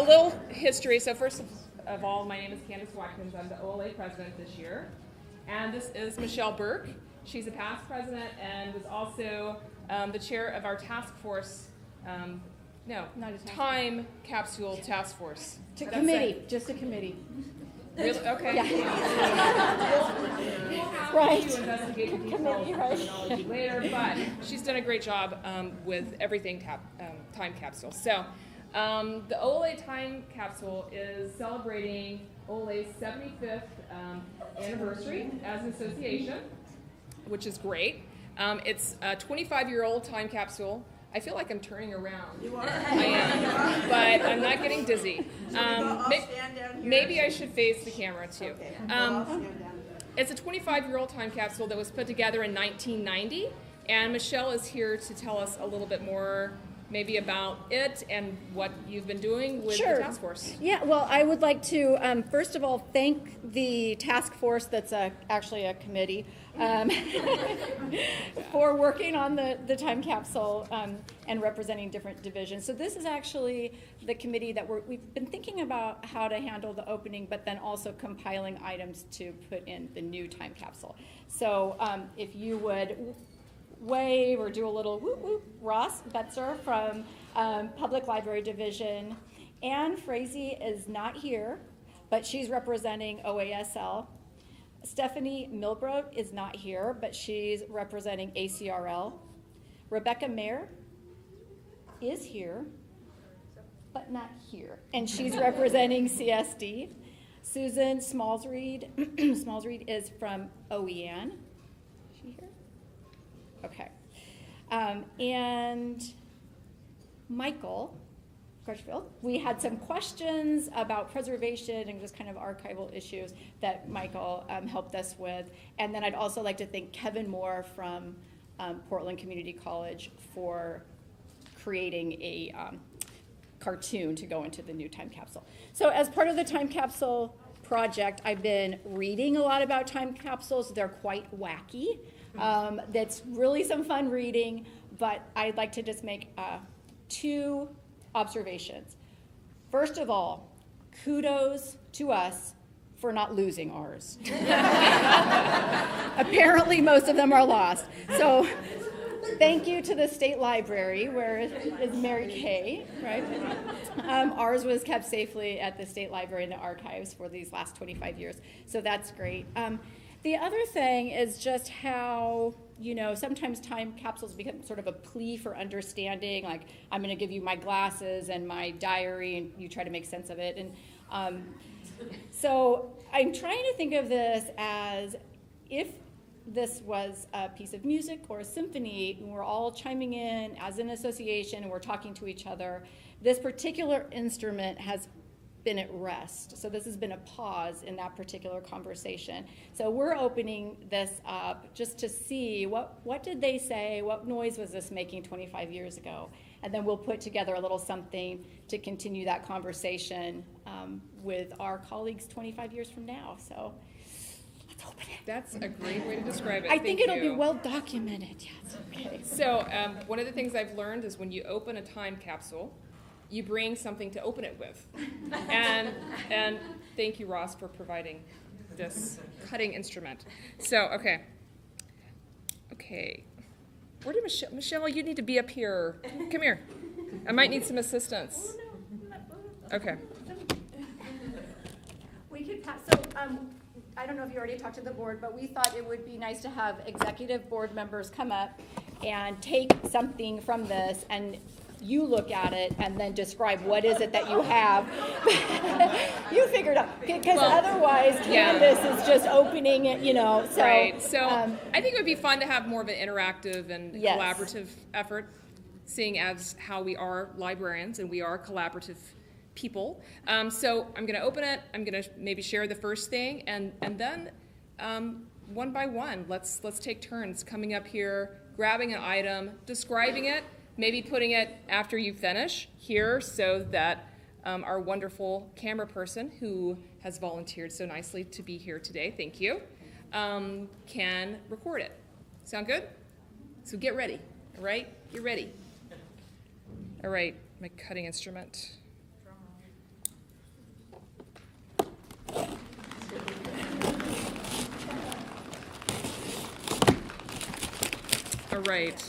little history. So first of all, my name is Candace Watkins. I'm the OLA president this year. And this is Michelle Burke. She's a past president and was also the chair of our task force, time capsule task force. Just a committee. Really? Okay. Yeah. Right. To investigate the details of terminology later, but she's done a great job with everything time capsule. So the OLA time capsule is celebrating OLA's 75th anniversary as an association, which is great. It's a 25-year-old time capsule. I feel like I'm turning around. You are. I am, but I'm not getting dizzy. I'll stand down here. Maybe I should face the camera too. Okay. I'll stand down. It's a 25-year-old time capsule that was put together in 1990, and Michelle is here to tell us a little bit more maybe about it and what you've been doing with the task force. Yeah, well, I would like to, first of all, thank the task force that's actually a committee for working on the time capsule and representing different divisions. So this is actually the committee that we've been thinking about how to handle the opening, but then also compiling items to put in the new time capsule. So if you would wave or do a little whoop whoop. Ross Betzer from Public Library Division. Anne Frazee is not here, but she's representing OASL. Stephanie Milbrodt is not here, but she's representing ACRL. Rebecca Mayer is here, but not here, and she's representing CSD. Susan Smallsreed is from OEN. Is she here? Okay. And Michael Crutchfield, we had some questions about preservation and just kind of archival issues that Michael helped us with. And then I'd also like to thank Kevin Moore from Portland Community College for creating a cartoon to go into the new time capsule. So as part of the time capsule project, I've been reading a lot about time capsules. They're quite wacky. That's really some fun reading, but I'd like to just make two observations. First of all, kudos to us for not losing ours. Apparently most of them are lost. So thank you to the State Library, where is Mary Kay, right? Ours was kept safely at the State Library in the archives for these last 25 years, so that's great. The other thing is just how, sometimes time capsules become sort of a plea for understanding, like I'm going to give you my glasses and my diary and you try to make sense of it. And so I'm trying to think of this as if this was a piece of music or a symphony and we're all chiming in as an association and we're talking to each other. This particular instrument has been at rest. So this has been a pause in that particular conversation. So we're opening this up just to see what did they say, what noise was this making 25 years ago? And then we'll put together a little something to continue that conversation with our colleagues 25 years from now. So let's open it. That's a great way to describe it. I think it'll be well documented. Yes. Okay. So one of the things I've learned is when you open a time capsule, you bring something to open it with. And thank you, Ross, for providing this cutting instrument. So, okay. Where did Michelle? Michelle, you need to be up here. Come here. I might need some assistance. Okay. We could pass. So, I don't know if you already talked to the board, but we thought it would be nice to have executive board members come up and take something from this and you look at it and then describe what is it that you have. You figured out, because otherwise Candace is just opening it, So, right. So I think it would be fun to have more of an interactive and collaborative effort, seeing as how we are librarians and we are collaborative people. So I'm going to open it. I'm going to maybe share the first thing, and then one by one, let's take turns coming up here, grabbing an item, describing it. Maybe putting it after you finish here so that our wonderful camera person who has volunteered so nicely to be here today, thank you, can record it. Sound good? So get ready, all right? Get ready. All right, my cutting instrument. All right.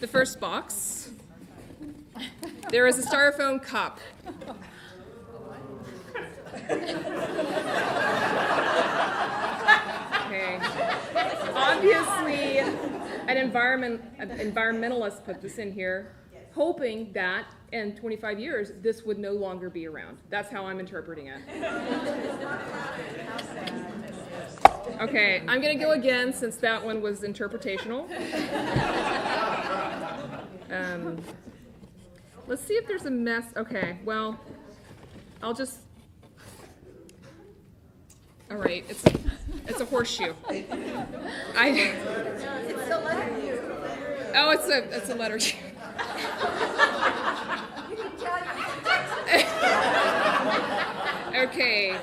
The first box. There is a styrofoam cup. Okay. Obviously, an environmentalist put this in here, hoping that in 25 years, this would no longer be around. That's how I'm interpreting it. Okay, I'm going to go again since that one was interpretational. Let's see if there's a mess. Okay, well, I'll just... All right, it's a horseshoe. It's the letter U. Oh, it's a letter U. Okay,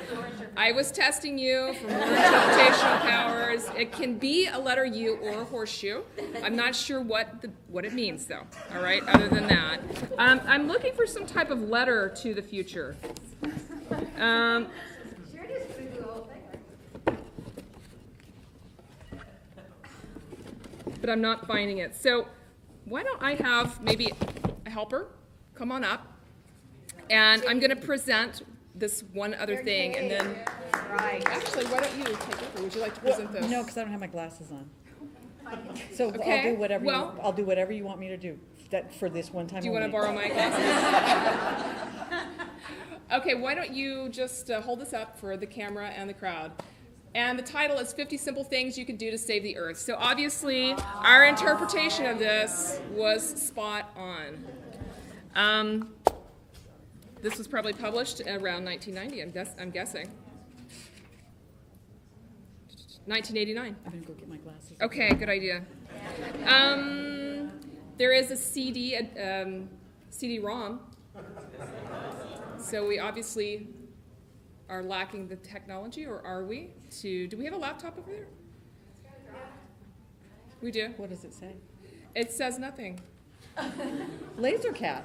I was testing you for more interpretational powers. It can be a letter U or a horseshoe. I'm not sure what it means though. All right, other than that, I'm looking for some type of letter to the future. But I'm not finding it. So why don't I have maybe a helper come on up, and I'm going to present this one other thing, and then actually, why don't you take it? Or would you like to present this? No, because I don't have my glasses on. So Okay, I'll do whatever. well- I'll do whatever you want me to do. That for this one time. Do you want to only. borrow my glasses? Okay, why don't you just hold this up for the camera and the crowd. And the title is 50 Simple Things You Can Do to Save the Earth. So obviously, our interpretation of this was spot on. This was probably published around 1990, I'm guessing. 1989. I'm gonna go get my glasses. Okay, good idea. There is a CD-ROM. So we obviously are lacking the technology, or are we? Do we have a laptop over there? We do. What does it say? It says nothing. LaserCat.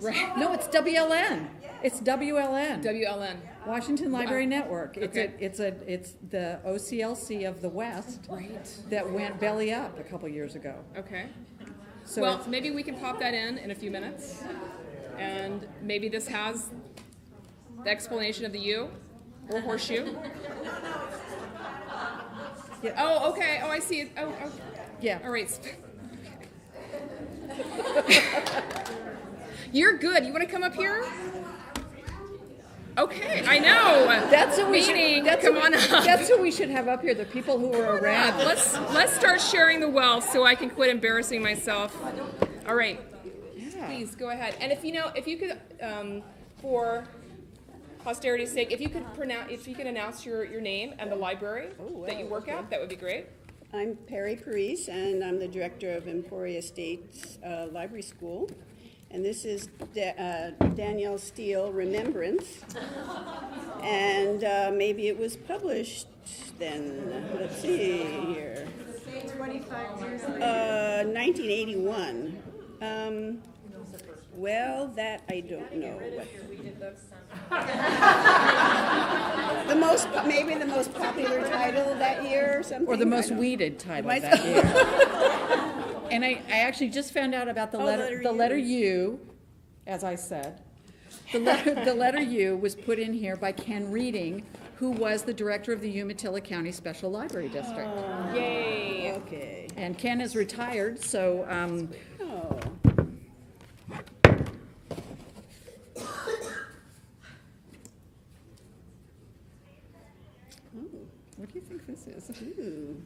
Right. No, it's WLN. It's WLN. WLN. Washington Library Network. Okay. It's the OCLC of the West Right. that went belly up a couple years ago. Okay. So Well, it's- maybe we can pop that in a few minutes. And maybe this has the explanation of the U or horseshoe. Yeah. Oh, okay. Oh, I see it. Oh. yeah. All right. You're good. You want to come up here? Okay, I know. That's who we Meaning, should. come on up. That's who we should have up here. The people who are around. Let's start sharing the wealth so I can quit embarrassing myself. All right. Yeah. Please go ahead. And if you could, for posterity's sake, if you could announce your name and the library that you work at, that would be great. I'm Perry Parise, and I'm the director of Emporia Estates Library School. And this is Danielle Steele Remembrance. And maybe it was published then. Let's see here. 25 years later. 1981. Well, that I don't know. Maybe the most popular title that year or something. Or the most weeded title that year. And I actually just found out about the letter U, as I said. The letter U was put in here by Ken Reading, who was the director of the Umatilla County Special Library District. Yay. Okay. And Ken is retired, so Oh. what do you think this is? Ooh.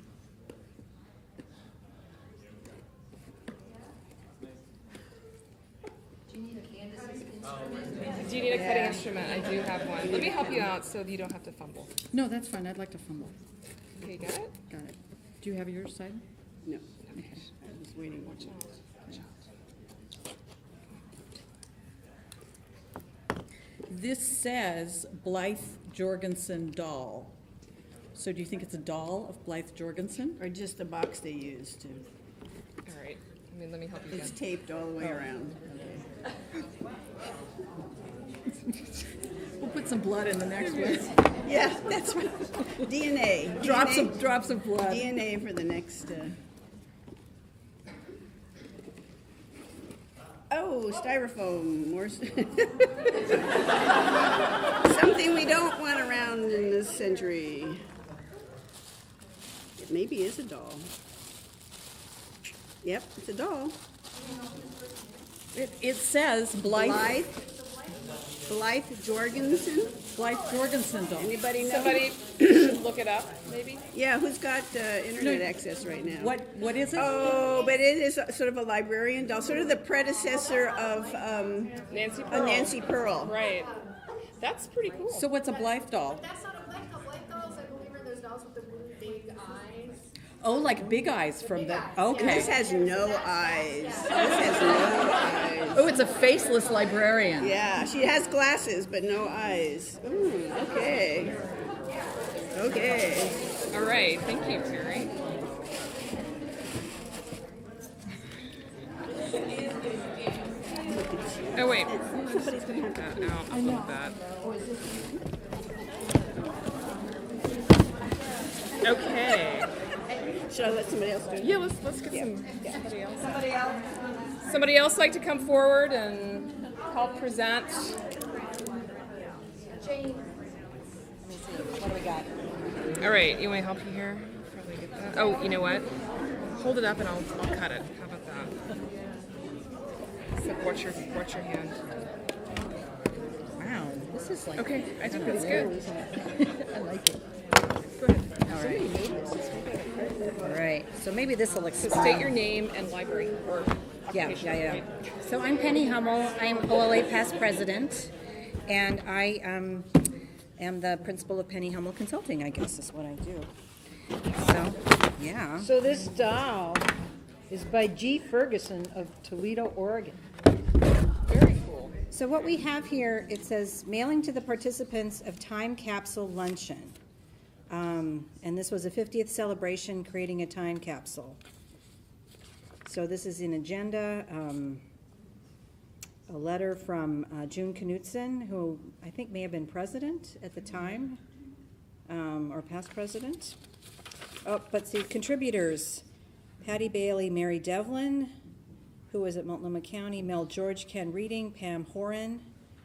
Do you need a cutting instrument? I do have one. Let me help you out so you don't have to fumble. No, that's fine. I'd like to fumble. Okay, you got it? Got it. Do you have yours, side? No. Okay. I was waiting. Watch out. This says Blythe Jorgensen doll. So do you think it's a doll of Blythe Jorgensen? Or just the box they used to. All right. Let me help you It's again. taped all the way around. Okay. We'll put some blood in the next one. Yeah, that's right. DNA. Drops DNA. of blood. DNA for the next. Oh, styrofoam. More. Something we don't want around in this century. It maybe is a doll. Yep, it's a doll. It says Blythe Jorgensen. Blythe Jorgensen doll. Anybody know? Somebody should look it up, maybe? Yeah, who's got internet access right now? What is it? Oh, but it is sort of a librarian doll, sort of the predecessor of Nancy Pearl. Nancy Pearl. Right. That's pretty cool. So what's a Blythe doll? That's not a Blythe doll. Blythe dolls, I believe, are those dolls with the really big eyes. Oh, like big eyes from the. Okay. This has no eyes. This has no eyes. Oh, it's a faceless librarian. Yeah, she has glasses, but no eyes. Ooh, okay. Okay. All right. Thank you, Carrie. Oh, wait. Somebody's going to have to. That out. I know. That. Okay. Should I let somebody else do it? Yeah, let's get somebody else. Somebody else like to come forward and help present? Jane. What do we got? All right, you want me to help you here? Probably get that. Oh, you know what? Hold it up and I'll cut it. How about that? So watch your hand. Wow, this is like. Okay, I think that's good. I like it. Go ahead. All right, so maybe this will So explain. state your name and library or occupation. Yeah. So I'm Penny Hummel. I'm OLA past president, and I am the principal of Penny Hummel Consulting, I guess is what I do. So, yeah. So this doll is by G. Ferguson of Toledo, Oregon. Very cool. So what we have here, it says mailing to the participants of Time Capsule Luncheon. And this was a 50th celebration creating a time capsule. So this is an agenda, a letter from June Knutson, who I think may have been president at the time, or past president. Oh, but see, contributors, Patty Bailey, Mary Devlin, who was at Multnomah County, Mel George, Ken Reading, Pam Horan,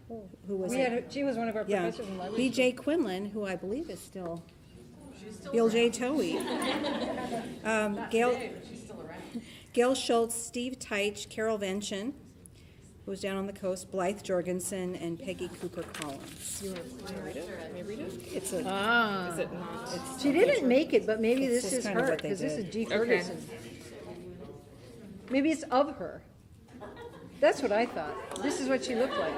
who was She was one of our yeah, professors in library. B.J. Quinlan, who I believe is still, Bill J. Towie, Gail Schultz, Steve Teich, Carol Venchen, who was down on the coast, Blythe Jorgensen, and Peggy Cooper Collins. You want to read it? May I read it? It's a, Is it not? She didn't make it, but maybe It's this just is kind of her, what they because this did. is G. Okay. Ferguson. Maybe it's of her. That's what I thought. This is what she looked like.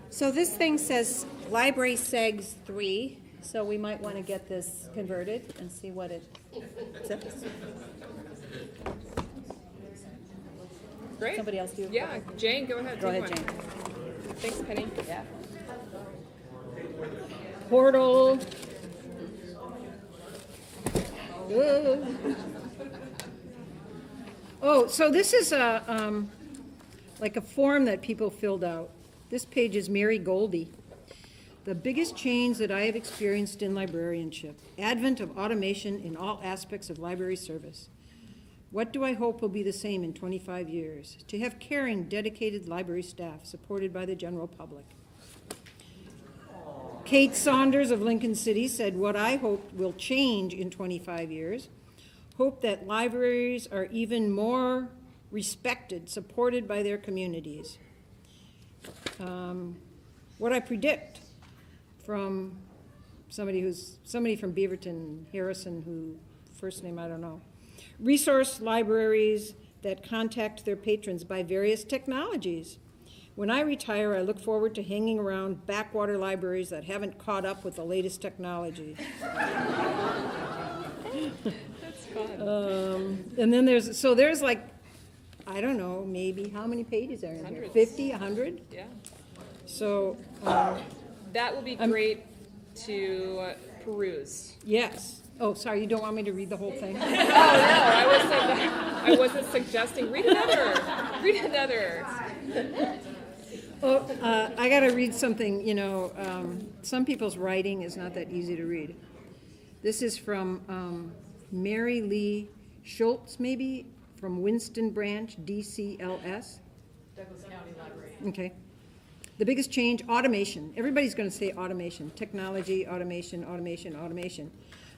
so this thing says Library Segs 3, so we might want to get this converted and see what it says. Great. Somebody else do it? Yeah, Jane, go ahead. Go take ahead, one. Jane. Thanks, Penny. Yeah. Portal. Whoa. Oh, so this is a like a form that people filled out. This page is Mary Goldie. The biggest change that I have experienced in librarianship. Advent of automation in all aspects of library service. What do I hope will be the same in 25 years? To have caring, dedicated library staff supported by the general public. Kate Saunders of Lincoln City said, what I hope will change in 25 years, hope that libraries are even more respected, supported by their communities. What I predict from somebody from Beaverton, Harrison, who first name I don't know. Resource libraries that contact their patrons by various technologies. When I retire, I look forward to hanging around backwater libraries that haven't caught up with the latest technology. That's fun. And then there's like, I don't know, maybe how many pages are in here? Hundreds. 50, 100? Yeah. So, That will be great to peruse. yes. Oh, sorry, you don't want me to read the whole thing? Oh, no, I wasn't suggesting. Read another. Read another. Oh, I got to read something, some people's writing is not that easy to read. This is from Mary Lee Schultz, maybe, from Winston Branch, DCLS. Douglas County Library. Okay. The biggest change, automation. Everybody's going to say automation. Technology, automation, automation, automation.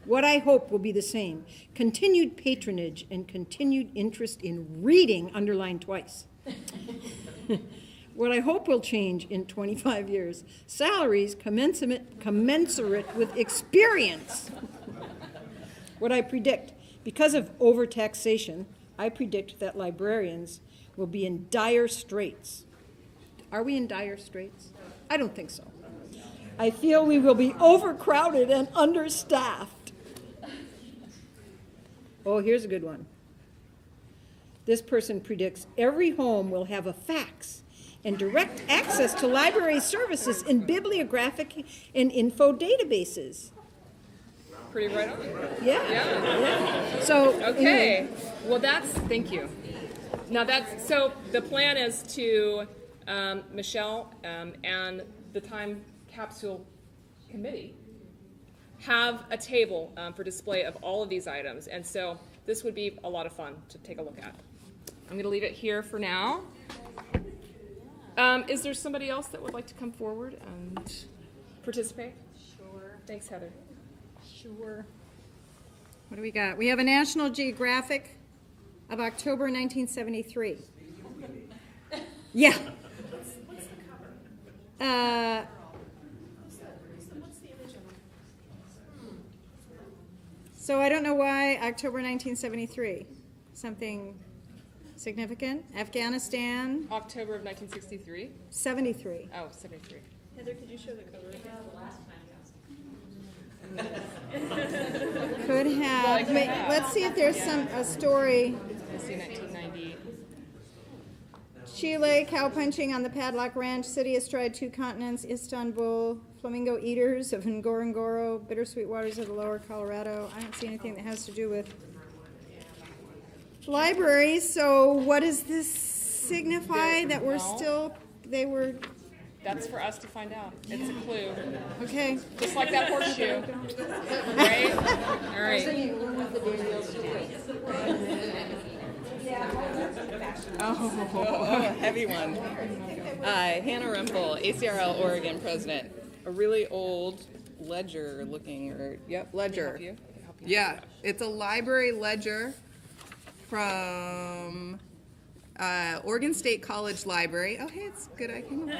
What I hope will be the same. Continued patronage and continued interest in reading, underlined twice. What I hope will change in 25 years. Salaries commensurate with experience. What I predict. Because of overtaxation, I predict that librarians will be in dire straits. Are we in dire straits? I don't think so. I feel we will be overcrowded and understaffed. Oh, here's a good one. This person predicts every home will have a fax and direct access to library services in bibliographic and info databases. Pretty right on. Yeah. So, okay. Well, thank you. Now so the plan is to, Michelle and the Time Capsule Committee have a table for display of all of these items. And so this would be a lot of fun to take a look at. I'm going to leave it here for now. Is there somebody else that would like to come forward and participate? Sure. Thanks, Heather. Sure. What do we got? We have a National Geographic of October 1973. Yeah. What's the cover? What's the image of it? So I don't know why October 1973. Something significant? Afghanistan? October of 1963. 73. Oh, 73. Heather, could you show the cover again? Could have. Let's see if there's a story. Let's see, 1990. Chile, cow punching on the Padlock Ranch, city astride 2 continents, Istanbul, flamingo eaters of Ngorongoro, bittersweet waters of the lower Colorado. I don't see anything that has to do with libraries. So what does this signify? That we're still, That's for us to find out. It's a clue. Okay. Just like that horseshoe. Right? All right. Oh, heavy one. Hannah Rempel, ACRL Oregon president. A really old ledger looking, ledger. Can I help you? Yeah, it's a library ledger from Oregon State College Library. Oh, hey, it's good I came up.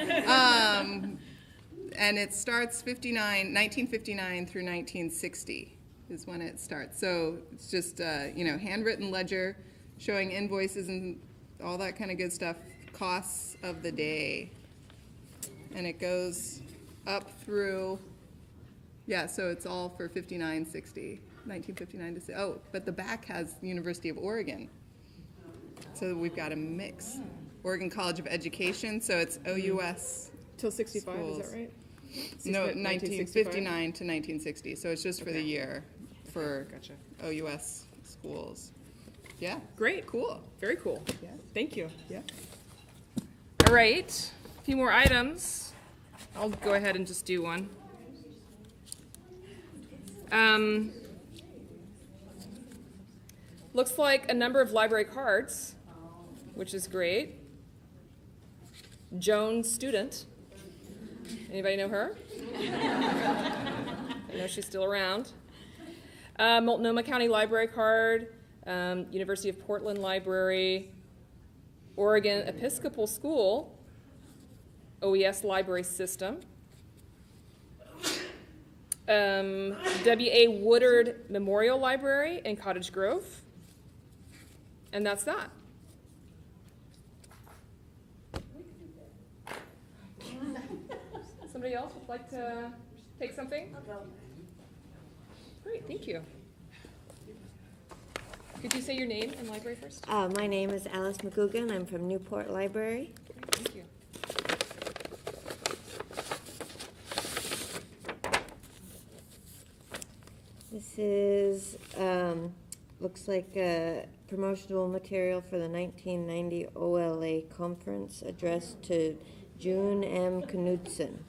And it starts 1959 through 1960 is when it starts. So it's just, handwritten ledger showing invoices and all that kind of good stuff, costs of the day. And it goes up through, so it's all for 1959 to, but the back has University of Oregon. So we've got a mix. Oregon College of Education, so it's OUS. Till 65, schools. Is that right? No, 1959 to 1960. So it's just for the year for OUS schools. Yeah. Great. Cool. Very cool. Yeah. Thank you. Yeah. All right. A few more items. I'll go ahead and just do one. Looks like a number of library cards, which is great. Joan Student. Anybody know her? I know she's still around. Multnomah County Library card, University of Portland Library, Oregon Episcopal School, OES Library System, W.A. Woodard Memorial Library in Cottage Grove, and that's that. Somebody else would like to take something? Great, thank you. Could you say your name and library first? My name is Alice Mcgugan. I'm from Newport Library. Thank you. This This is, looks like promotional material for the 1990 OLA conference addressed to June M. Knudsen.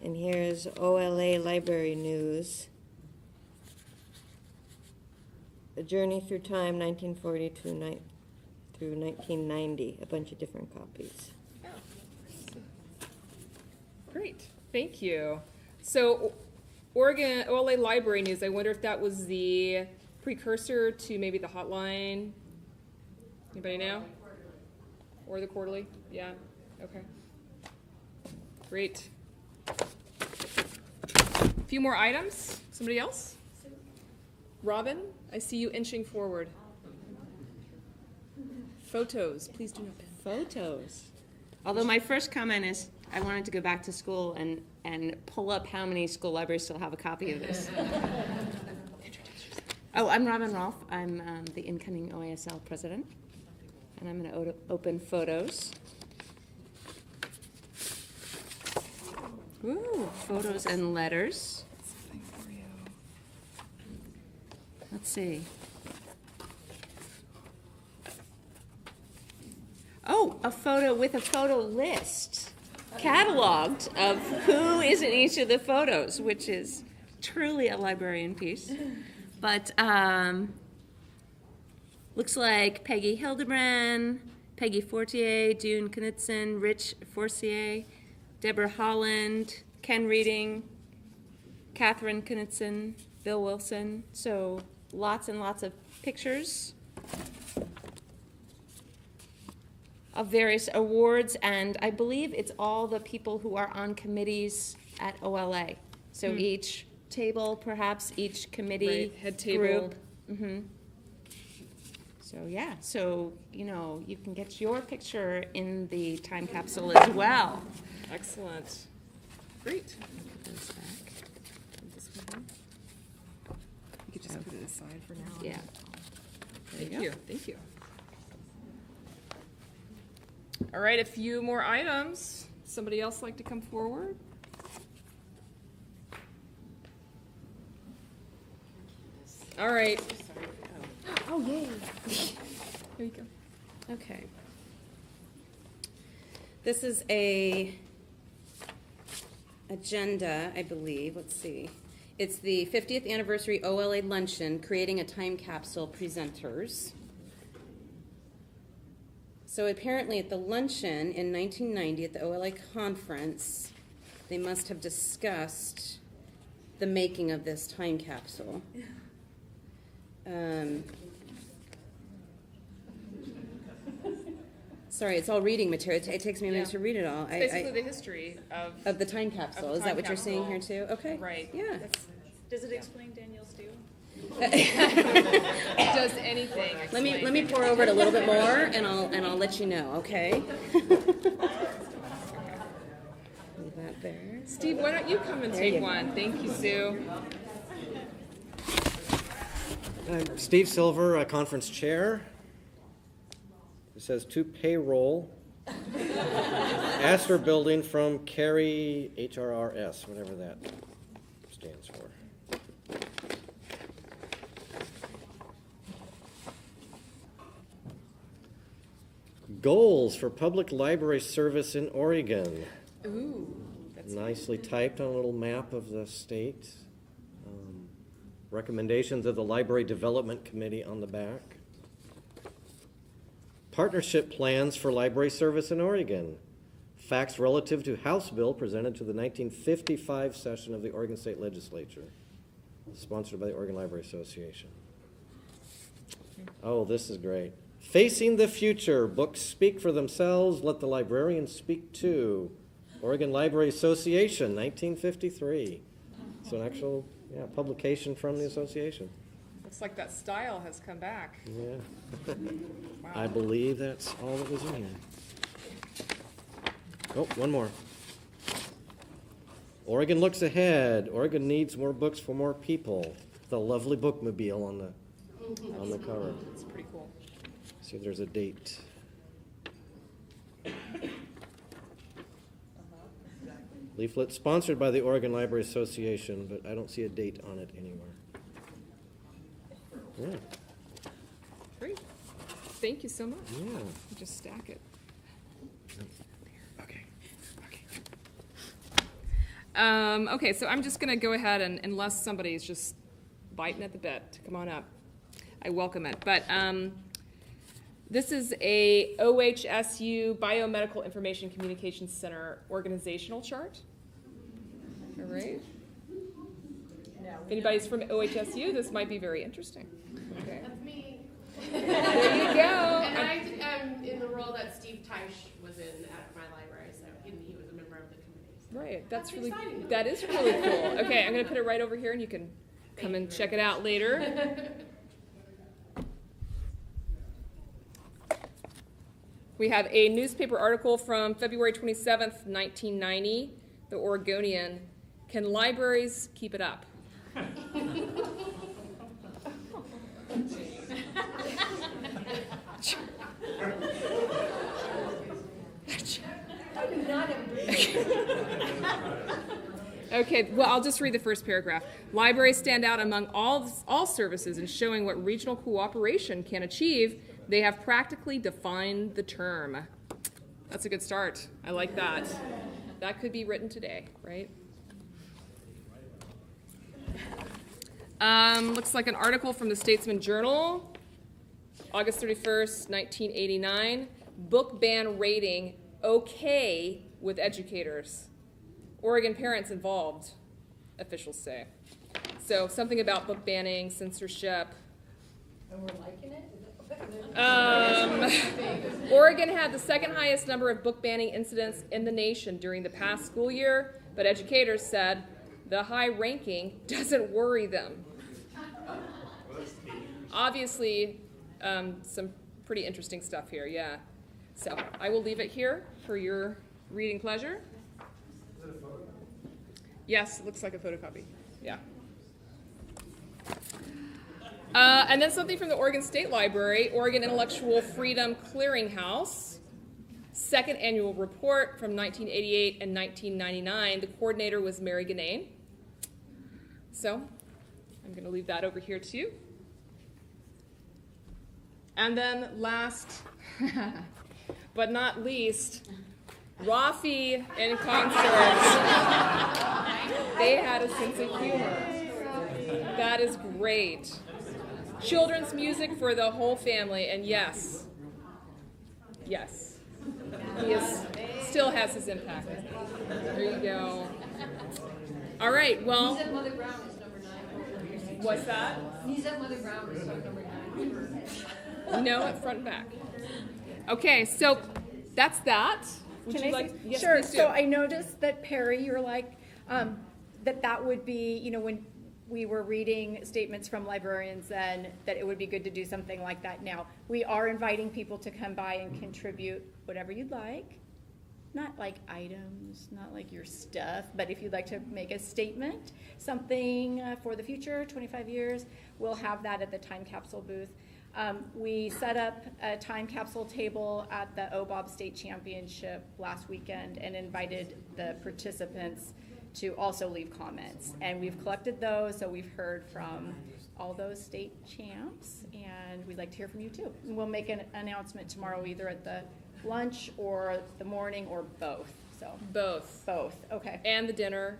And here's OLA library news. A Journey Through Time, 1940 through 1990, a bunch of different copies. Great, thank you. So Oregon OLA Library News, I wonder if that was the precursor to maybe the hotline? Anybody know? Or the quarterly? Yeah, okay. Great. A few more items. Somebody else? Robin, I see you inching forward. Photos, please do not bend. Photos. Although my first comment is I wanted to go back to school and pull up how many school libraries still have a copy of this. Oh, I'm Robin Rolfe. I'm the incoming OASL president. And I'm going to open photos. Ooh, photos and letters. Let's see. Oh, a photo with a photo list cataloged of who is in each of the photos, which is truly a librarian piece. But looks like Peggy Hildebrand, Peggy Fortier, June Knudsen, Rich Forcier, Deborah Holland, Ken Reading, Catherine Knudsen, Bill Wilson. So lots and lots of pictures of various awards, and I believe it's all the people who are on committees at OLA. So each table, perhaps each committee, right. Head table. Group. Mm-hmm. So yeah, so you can get your picture in the time capsule as well. Excellent. Great. Put those back. You could just put it aside for now. Yeah. Thank you. Thank you. All right, a few more items. Somebody else like to come forward? All right. Oh, yay. Here you go. Okay. This is a agenda, I believe. Let's see. It's the 50th anniversary OLA luncheon, creating a time capsule presenters. So apparently at the luncheon in 1990 at the OLA conference, they must have discussed the making of this time capsule. Sorry, it's all reading material. It takes me a minute to read it all. It's basically the history of the time capsule. Is that what you're seeing here too? Okay. Right. Yeah. Does it explain Daniel's stew? Does anything. Let me pour over it a little bit more, and I'll let you know. Okay. Leave that there. Steve, why don't you come and take one? Thank you, Sue. I'm Steve Silver, a conference chair. It says to payroll. Astor Building from Carrie HRRS, whatever that stands for. Goals for public library service in Oregon. Ooh, that's nicely typed on a little map of the state. Recommendations of the Library Development Committee on the back. Partnership plans for library service in Oregon. Facts relative to House bill presented to the 1955 session of the Oregon State Legislature, sponsored by the Oregon Library Association. Oh, this is great. Facing the Future, books speak for themselves, let the librarians speak too. Oregon Library Association, 1953. So an actual publication from the association. looks like that style has come back. Yeah. Wow. I believe that's all that was in here. Oh, one more. Oregon looks ahead. Oregon needs more books for more people. The lovely bookmobile on the cover. It's pretty cool. See if there's a date. Leaflet sponsored by the Oregon Library Association, but I don't see a date on it anywhere. Yeah. Great. Thank you so much. Yeah. Just stack it. Okay. Okay, so I'm just going to go ahead and, unless somebody's just biting at the bit to come on up, I welcome it. But this is a OHSU Biomedical Information Communications Center organizational chart. All right. If anybody's from OHSU, this might be very interesting. Okay. That's me. There you go. And I'm in the role that Steve Teisch was in at my library, so he was a member of the committee. So Right. That's really exciting. that is really cool. Okay, I'm going to put it right over here, and you can come and check it out later. We have a newspaper article from February 27th, 1990, The Oregonian. Can libraries keep it up? Okay, well, I'll just read the first paragraph. Libraries stand out among all services in showing what regional cooperation can achieve. They have practically defined the term. That's a good start. I like that. That could be written today, right? Looks like an article from the Statesman Journal, August 31st, 1989. Book ban rating okay with educators. Oregon parents involved, officials say. So something about book banning, censorship. And we're liking it? Oregon had the second highest number of book banning incidents in the nation during the past school year, but educators said the high ranking doesn't worry them. Obviously, some pretty interesting stuff here, yeah. So I will leave it here for your reading pleasure. Is it a photo? Yes, it looks like a photocopy, yeah. And then something from the Oregon State Library, Oregon Intellectual Freedom Clearinghouse, second annual report from 1988 and 1999. The coordinator was Mcgugan. So I'm going to leave that over here too. And then last but not least, Rafi in concert. They had a sense of humor. That is great. Children's music for the whole family, and yes, he still has his impact. There you go. All right, well. He said Mother Brown was number 9. What's that? He said Mother Brown was number 9. No, it's front and back. Okay, so that's that. Would Can you I like? say? Yes, Sure. please do. So I noticed that Perry, you were like, that would be, when we were reading statements from librarians then, that it would be good to do something like that now. We are inviting people to come by and contribute whatever you'd like. Not like items, not like your stuff, but if you'd like to make a statement, something for the future, 25 years, we'll have that at the time capsule booth. We set up a time capsule table at the OBOB State Championship last weekend and invited the participants to also leave comments. And we've collected those, so we've heard from all those state champs, and we'd like to hear from you too. And we'll make an announcement tomorrow either at the lunch or the morning or both. So Both. Okay. And the dinner.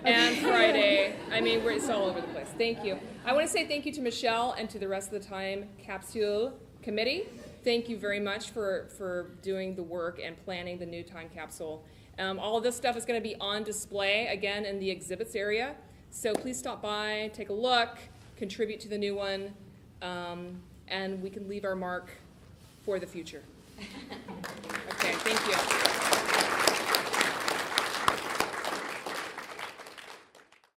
And Friday. I mean, it's all over the place. Thank you. I want to say thank you to Michelle and to the rest of the Time Capsule Committee. Thank you very much for doing the work and planning the new Time Capsule. All of this stuff is going to be on display, again, in the exhibits area. So please stop by, take a look, contribute to the new one, and we can leave our mark for the future. Okay, thank you.